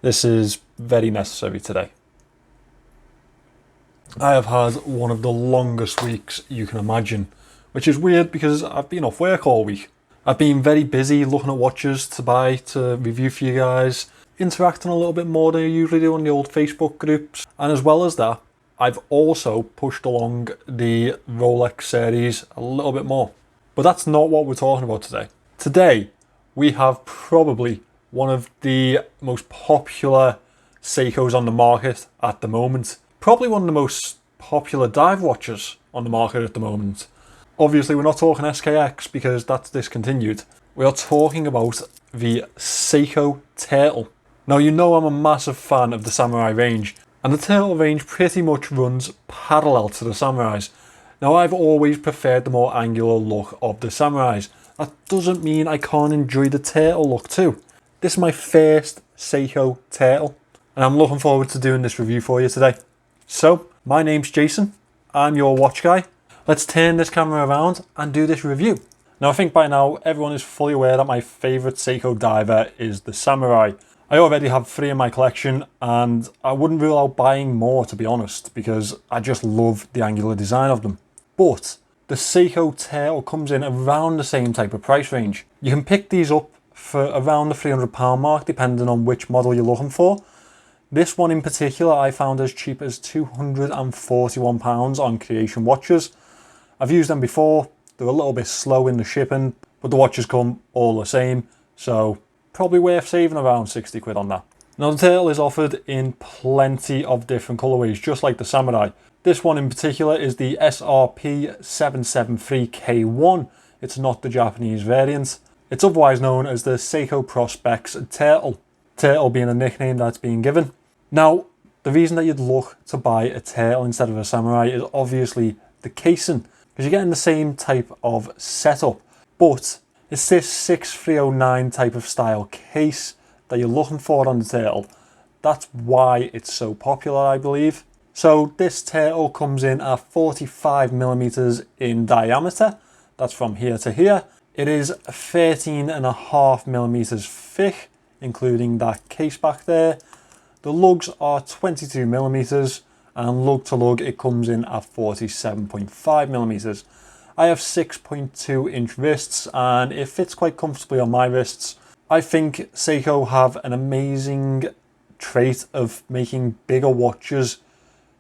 This is very necessary today. I have had one of the longest weeks you can imagine, which is weird because I've been off work all week. I've been very busy looking at watches to buy, to review for you guys, interacting a little bit more than I usually do on the old Facebook groups, and as well as that, I've also pushed along the Rolex series a little bit more. But that's not what we're talking about today. Today, we have probably one of the most popular Seikos on the market at the moment. Probably one of the most popular dive watches on the market at the moment. Obviously, we're not talking SKX because that's discontinued. We are talking about the Seiko Turtle. Now, you know I'm a massive fan of the Samurai range, and the Turtle range pretty much runs parallel to the Samurais. Now, I've always preferred the more angular look of the Samurais. That doesn't mean I can't enjoy the Turtle look too. This is my first Seiko Turtle, and I'm looking forward to doing this review for you today. So, my name's Jason, I'm your watch guy. Let's turn this camera around and do this review. Now, I think by now everyone is fully aware that my favourite Seiko diver is the Samurai. I already have 3 in my collection, and I wouldn't rule out buying more, to be honest, because I just love the angular design of them. But the Seiko Turtle comes in around the same type of price range. You can pick these up for around the £300 mark, depending on which model you're looking for. This one in particular I found as cheap as £241 on Creation Watches. I've used them before, they're a little bit slow in the shipping, but the watches come all the same, so probably worth saving around 60 quid on that. Now, the Turtle is offered in plenty of different colourways, just like the Samurai. This one in particular is the SRP773 K1. It's not the Japanese variant. It's otherwise known as the Seiko Prospex Turtle. Turtle being a nickname that's being given. Now, the reason that you'd look to buy a Turtle instead of a Samurai is obviously the casing, because you're getting the same type of setup, but it's this 6309 type of style case that you're looking for on the Turtle. That's why it's so popular, I believe. So this Turtle comes in at 45mm in diameter. That's from here to here. It is 13.5mm thick, including that case back there. The lugs are 22mm, and lug to lug it comes in at 47.5mm. I have 6.2 inch wrists, and it fits quite comfortably on my wrists. I think Seiko have an amazing trait of making bigger watches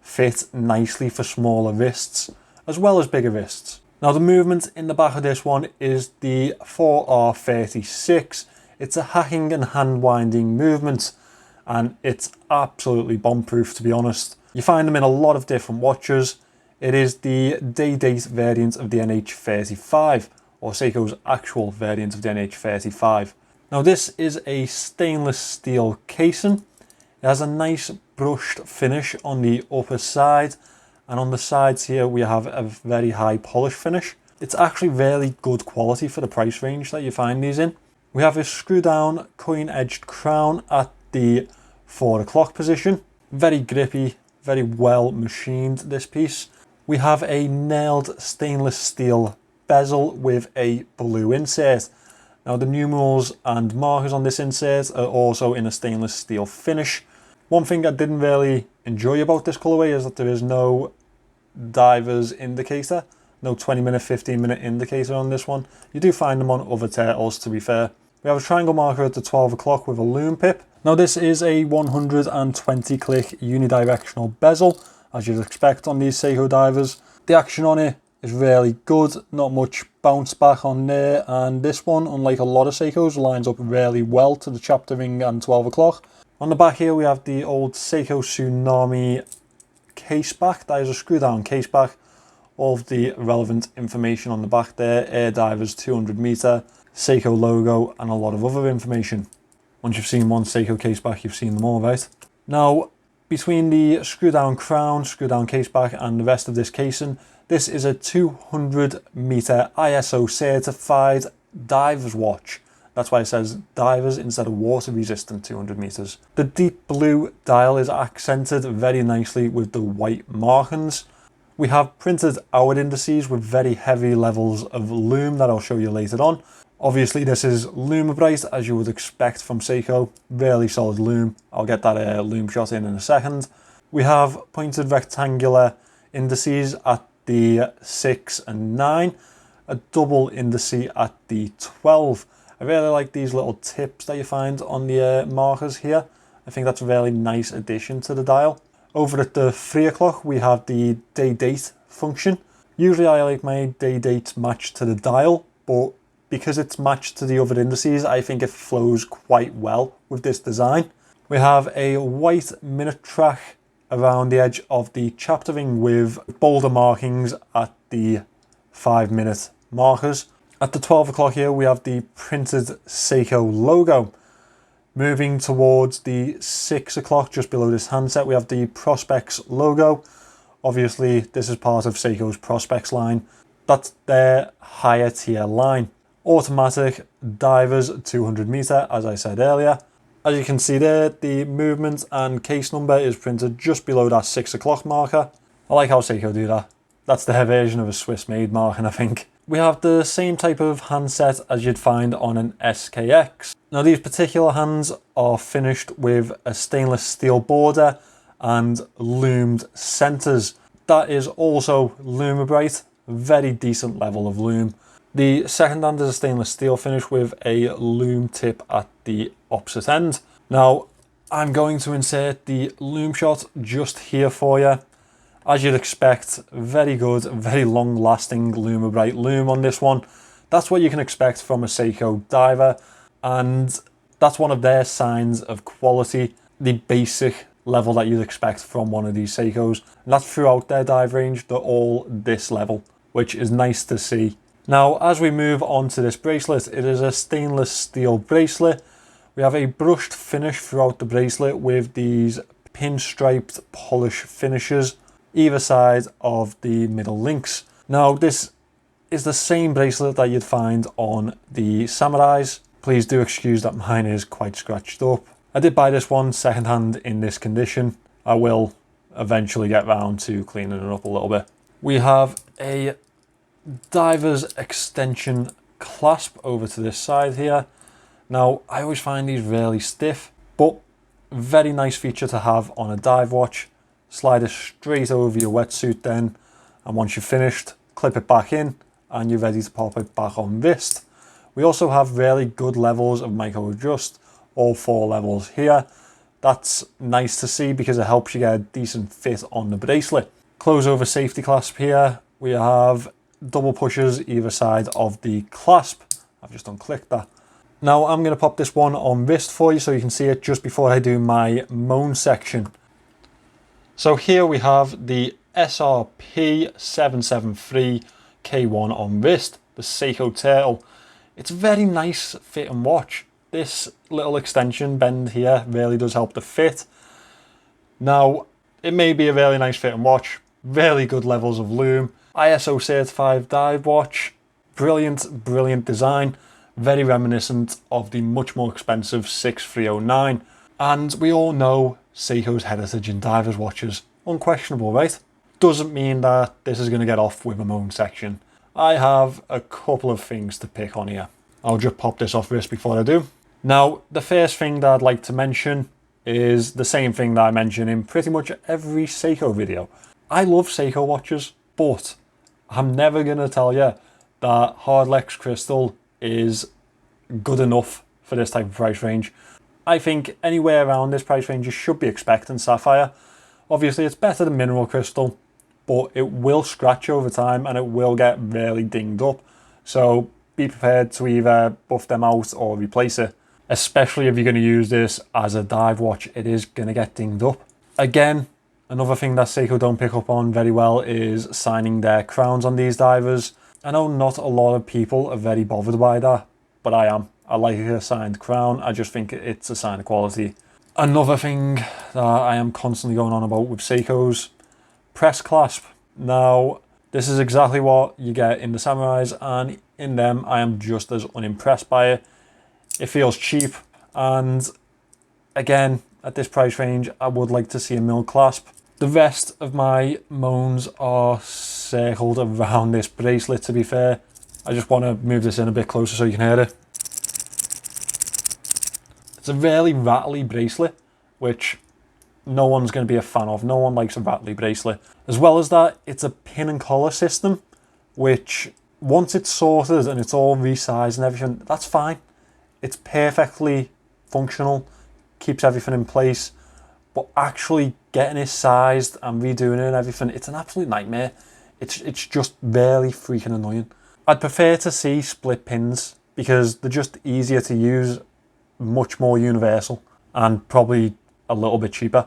fit nicely for smaller wrists, as well as bigger wrists. Now, the movement in the back of this one is the 4R36. It's a hacking and hand winding movement, and it's absolutely bomb-proof, to be honest. You find them in a lot of different watches. It is the day-date variant of the NH35, or Seiko's actual variant of the NH35. Now, this is a stainless steel casing. It has a nice brushed finish on the upper side, and on the sides here we have a very high polish finish. It's actually really good quality for the price range that you find these in. We have a screw down coin-edged crown at the 4 o'clock position. Very grippy, very well machined, this piece. We have a nailed stainless steel bezel with a blue insert. Now, the numerals and markers on this insert are also in a stainless steel finish. One thing I didn't really enjoy about this colourway is that there is no diver's indicator, no 20-minute, 15-minute indicator on this one. You do find them on other Turtles, to be fair. We have a triangle marker at the 12 o'clock with a lume pip. Now, this is a 120 click unidirectional bezel, as you'd expect on these Seiko divers. The action on it is really good, not much bounce back on there, and this one, unlike a lot of Seikos, lines up really well to the chapter ring and 12 o'clock. On the back here we have the old Seiko Tsunami case back. That is a screw down case back. All of the relevant information on the back there: air divers, 200 meter, Seiko logo, and a lot of other information. Once you've seen one Seiko case back, you've seen them all, right? Now, between the screw down crown, screw down case back, and the rest of this casing, this is a 200 meter ISO certified diver's watch. That's why it says divers instead of water resistant 200 meters. The deep blue dial is accented very nicely with the white markings. We have printed hour indices with very heavy levels of lume that I'll show you later on. Obviously this is Lumibrite, as you would expect from Seiko. Really solid lume. I'll get that lume shot in a second. We have pointed rectangular indices at the 6 and 9. A double indice at the 12. I really like these little tips that you find on the markers here. I think that's a really nice addition to the dial. Over at the 3 o'clock we have the day date function. Usually I like my day date matched to the dial, but because it's matched to the other indices, I think it flows quite well with this design. We have a white minute track around the edge of the chapter ring with bolder markings at the 5-minute markers. At the 12 o'clock here we have the printed Seiko logo. Moving towards the 6 o'clock, just below this handset, we have the Prospex logo. Obviously this is part of Seiko's Prospex line. That's their higher tier line. Automatic divers 200 meter, as I said earlier. As you can see there, the movement and case number is printed just below that 6 o'clock marker. I like how Seiko do that. That's their version of a Swiss made marking, I think. We have the same type of handset as you'd find on an SKX. Now these particular hands are finished with a stainless steel border and loomed centers. That is also Lumibrite, very decent level of lume. The second hand is a stainless steel finish with a lume tip at the opposite end. Now I'm going to insert the lume shot just here for you. As you'd expect, very good, very long lasting Lumibrite lume on this one. That's what you can expect from a Seiko diver, and that's one of their signs of quality, the basic level that you'd expect from one of these Seikos. And that's throughout their dive range, they're all this level, which is nice to see. Now, as we move on to this bracelet, it is a stainless steel bracelet. We have a brushed finish throughout the bracelet with these pinstriped polish finishes either side of the middle links. Now, this is the same bracelet that you'd find on the Samurais. Please do excuse that mine is quite scratched up. I did buy this one secondhand in this condition. I will eventually get round to cleaning it up a little bit. We have a diver's extension clasp over to this side here. Now, I always find these really stiff, but very nice feature to have on a dive watch. Slide it straight over your wetsuit then, and once you're finished, clip it back in and you're ready to pop it back on wrist. We also have really good levels of micro adjust, all 4 levels here. That's nice to see because it helps you get a decent fit on the bracelet. Close over safety clasp here. We have double pushes either side of the clasp. I've just unclicked that. Now I'm going to pop this one on wrist for you so you can see it just before I do my moan section. So here we have the SRP773 K1 on wrist, the Seiko Turtle. It's a very nice fit and watch. This little extension bend here really does help the fit. Now, it may be a really nice fit and watch, really good levels of lume, ISO certified dive watch, brilliant, brilliant design, very reminiscent of the much more expensive 6309. And we all know Seiko's heritage in divers watches. Unquestionable, right? Doesn't mean that this is going to get off with a moan section. I have a couple of things to pick on here. I'll just pop this off wrist before I do. Now, the first thing that I'd like to mention is the same thing that I mention in pretty much every Seiko video. I love Seiko watches, but I'm never going to tell you that Hardlex Crystal is good enough for this type of price range. I think anywhere around this price range you should be expecting sapphire. Obviously it's better than mineral crystal, but it will scratch over time and it will get really dinged up. So be prepared to either buff them out or replace it. Especially if you're going to use this as a dive watch, it is going to get dinged up. Again, another thing that Seiko don't pick up on very well is signing their crowns on these divers. I know not a lot of people are very bothered by that, but I am. I like a signed crown. I just think it's a sign of quality. Another thing that I am constantly going on about with Seiko's press clasp. Now, this is exactly what you get in the Samurais, and in them I am just as unimpressed by it. It feels cheap, and again, at this price range, I would like to see a mill clasp. The rest of my moans are circled around this bracelet, to be fair. I just want to move this in a bit closer so you can hear it. It's a really rattly bracelet, which no one's going to be a fan of. No one likes a rattly bracelet. As well as that, it's a pin and collar system, which once it's sorted and it's all resized and everything, that's fine. It's perfectly functional, keeps everything in place, but actually getting it sized and redoing it and everything, it's an absolute nightmare. It's just really freaking annoying. I'd prefer to see split pins because they're just easier to use, much more universal, and probably a little bit cheaper.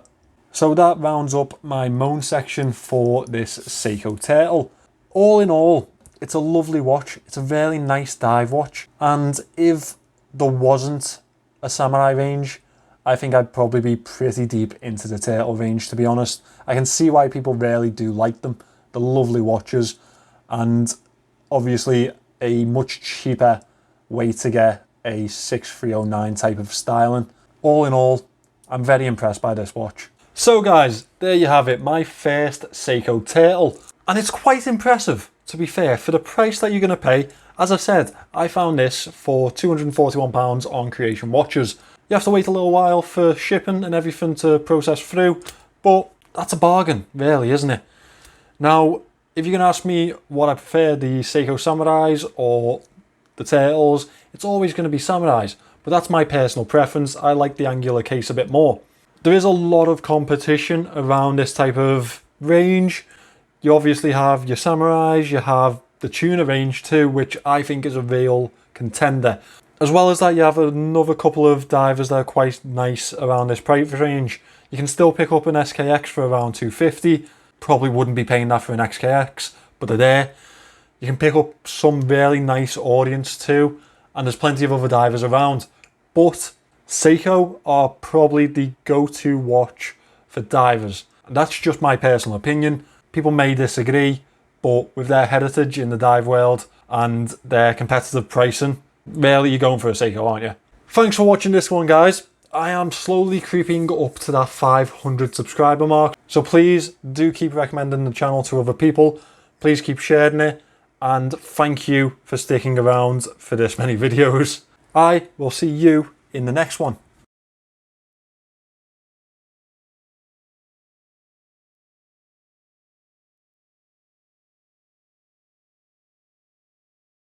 So that rounds up my moan section for this Seiko Turtle. All in all, it's a lovely watch. It's a really nice dive watch, and if there wasn't a Samurai range, I think I'd probably be pretty deep into the Turtle range, to be honest. I can see why people really do like them. They're lovely watches, and obviously a much cheaper way to get a 6309 type of styling. All in all, I'm very impressed by this watch. So guys, there you have it, my first Seiko Turtle. And it's quite impressive, to be fair, for the price that you're going to pay. As I said, I found this for £241 on Creation Watches. You have to wait a little while for shipping and everything to process through, but that's a bargain, really, isn't it? Now, if you're going to ask me what I prefer, the Seiko Samurais or the Turtles, it's always going to be Samurais, but that's my personal preference. I like the angular case a bit more. There is a lot of competition around this type of range. You obviously have your Samurais, you have the tuner range too, which I think is a real contender. As well as that, you have another couple of divers that are quite nice around this price range. You can still pick up an SKX for around $250. Probably wouldn't be paying that for an XKX, but they're there. You can pick up some really nice audience too, and there's plenty of other divers around. But Seiko are probably the go-to watch for divers. And that's just my personal opinion. People may disagree, but with their heritage in the dive world and their competitive pricing, really you're going for a Seiko, aren't you? Thanks for watching this one, guys. I am slowly creeping up to that 500 subscriber mark, so please do keep recommending the channel to other people. Please keep sharing it, and thank you for sticking around for this many videos. I will see you in the next one.